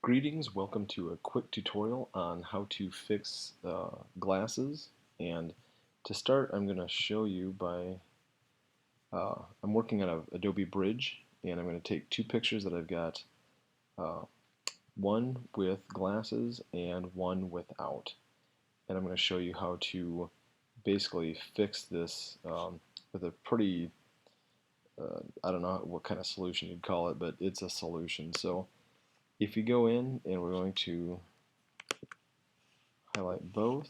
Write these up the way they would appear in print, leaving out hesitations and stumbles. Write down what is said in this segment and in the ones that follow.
Greetings, welcome to a quick tutorial on how to fix glasses. And to start, I'm going to show you I'm working on a Adobe Bridge, and I'm going to take two pictures that I've got, uh, one with glasses and one without. And I'm going to show you how to basically fix this with a pretty, I don't know what kind of solution you'd call it, but it's a solution. So if you go in, and we're going to highlight both.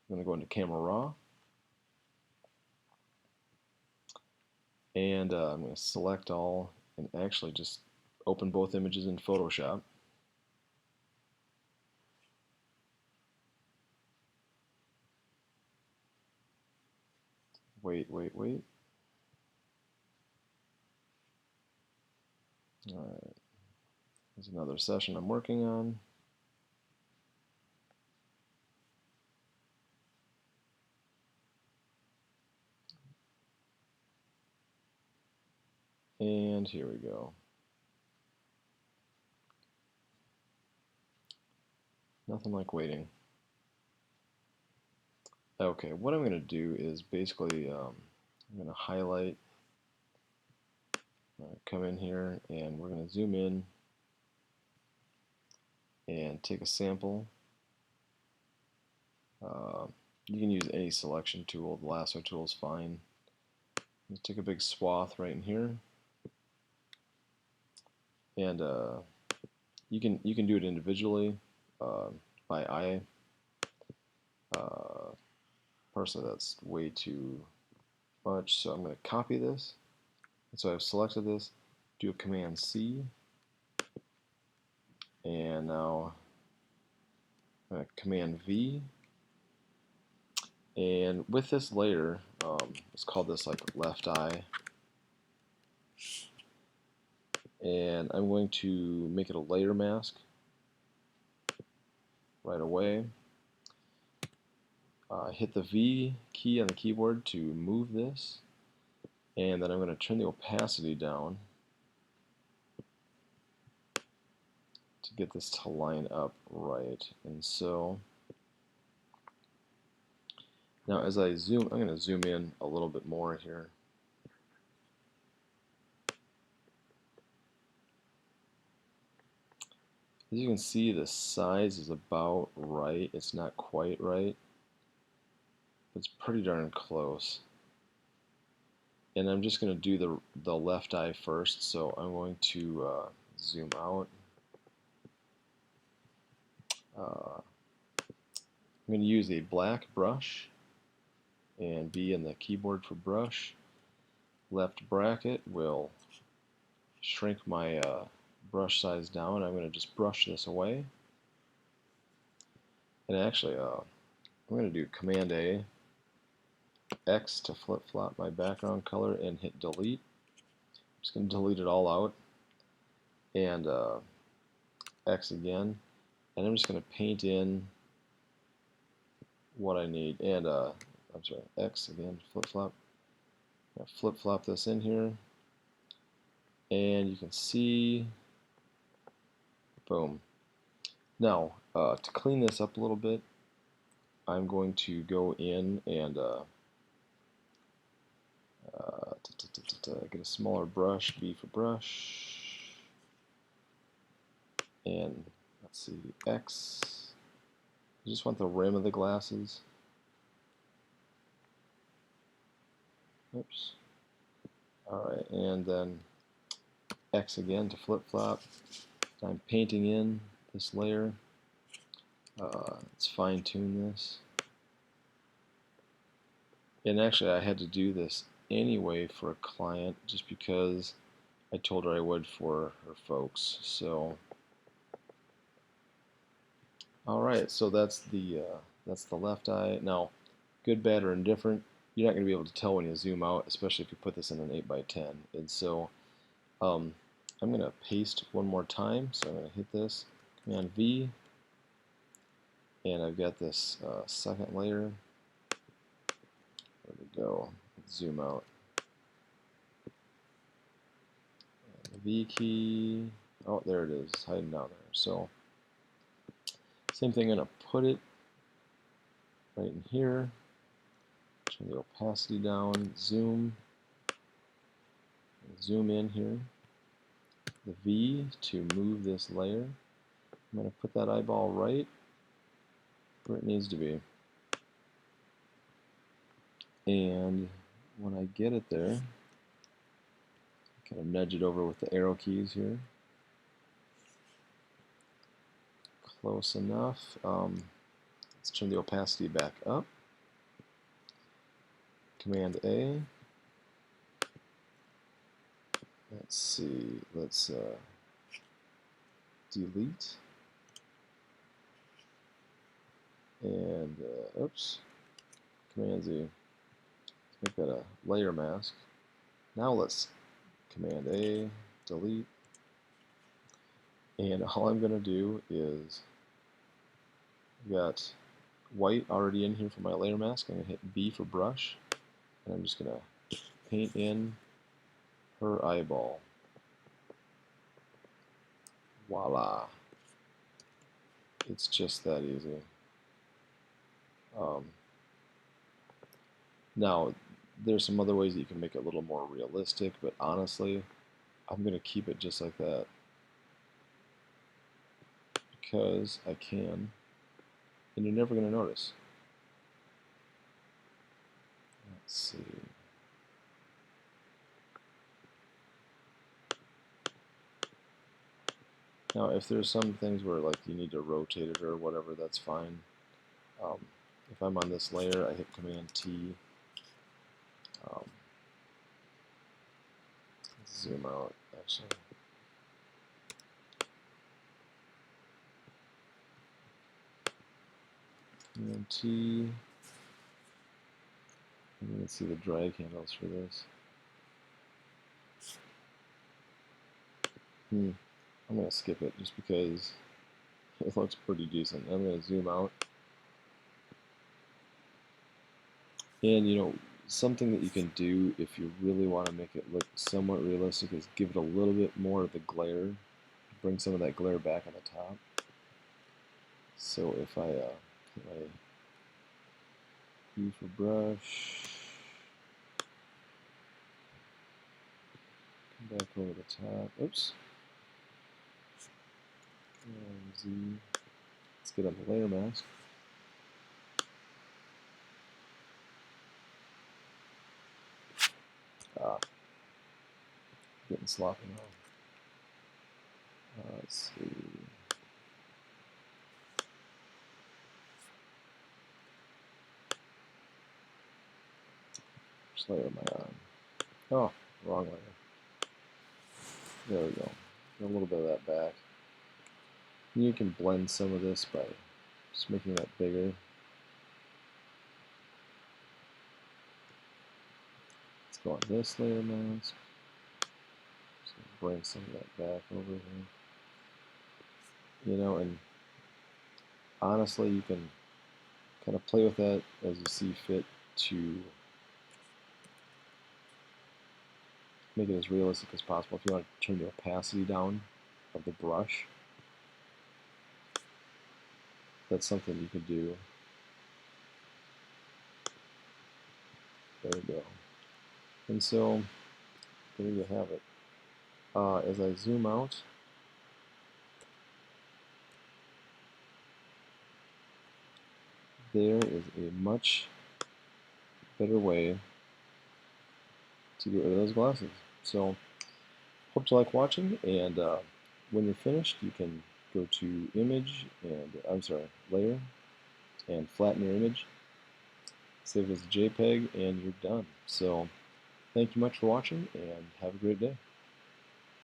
I'm going to go into Camera Raw, and I'm going to select all and actually just open both images in Photoshop. Wait. Alright, there's another session I'm working on. And here we go. Nothing like waiting. Okay, what I'm going to do is basically I'm going to highlight, come in here, and we're going to zoom in and take a sample. Uh, you can use any selection tool. The lasso tool is fine. Let's take a big swath right in here, and you can do it individually uh, by eye. Personally, that's way too much, so I'm going to copy this. And so I've selected this, do a Command C, and now Command V. And with this layer, let's call this like left eye, and I'm going to make it a layer mask right away. Hit the V key on the keyboard to move this, and then I'm going to turn the opacity down to get this to line up right. And so now as I zoom, I'm going to zoom in a little bit more here. As you can see, the size is about right. It's not quite right. It's pretty darn close. And I'm just going to do the left eye first, so I'm going to zoom out. I'm going to use a black brush and B in the keyboard for brush. Left bracket will shrink my brush size down. I'm going to just brush this away. And actually, I'm going to do Command A, X to flip-flop my background color, and hit delete. I'm just going to delete it all out, and X again, and I'm just going to paint in what I need. And I'm sorry, X again, flip-flop. Flip-flop this in here, and you can see, boom. Now, to clean this up a little bit, I'm going to go in and get a smaller brush, B for brush, and let's see, X. I just want the rim of the glasses. Oops. Alright, and then X again to flip-flop. I'm painting in this layer. Let's fine-tune this. And actually, I had to do this anyway for a client just because I told her I would for her folks. So, all right. So that's the left eye. Now, good, bad, or indifferent. You're not going to be able to tell when you zoom out, especially if you put this in an 8x10. And so, I'm going to paste one more time. So I'm going to hit this Command V, and I've got this second layer. There we go. Zoom out. And the V key. Oh, there it is, hiding down there. So Same thing, I'm going to put it right in here. Turn the opacity down, zoom in here. The V to move this layer. I'm going to put that eyeball right where it needs to be. And when I get it there, kind of nudge it over with the arrow keys here. Close enough. Let's turn the opacity back up. Command A. Let's see. Let's delete. And oops. Command Z. Let's make that a layer mask. Now let's Command A, delete. And all I'm going to do is, I've got white already in here for my layer mask. I'm going to hit B for brush, and I'm just going to paint in her eyeball. Voila. It's just that easy. Now, there's some other ways that you can make it a little more realistic, but honestly, I'm going to keep it just like that because I can, and you're never going to notice. Let's see. Now, if there's some things where like you need to rotate it or whatever, that's fine. If I'm on this layer, I hit Command T. Zoom out, actually. Command T. And let's see the drag handles for this. I'm going to skip it just because it looks pretty decent. I'm going to zoom out. And you know, something that you can do if you really want to make it look somewhat realistic is give it a little bit more of the glare. Bring some of that glare back on the top. So if I hit my E for brush, come back over the top. Oops. And Z. Let's get on the layer mask. Getting sloppy now. Let's see. Which layer am I on? Oh, wrong layer. There we go. Get a little bit of that back. And you can blend some of this by just making that bigger. Let's go on this layer mask. Just bring some of that back over here. You know, and honestly, you can kind of play with that as you see fit to make it as realistic as possible. If you want to turn the opacity down of the brush, that's something you could do. There we go. And so, there you have it. As I zoom out, there is a much better way to get rid of those glasses. So, hope you like watching, and when you're finished, you can go to Image, and Layer, and flatten your image, save it as a JPEG, and you're done. So, thank you much for watching, and have a great day.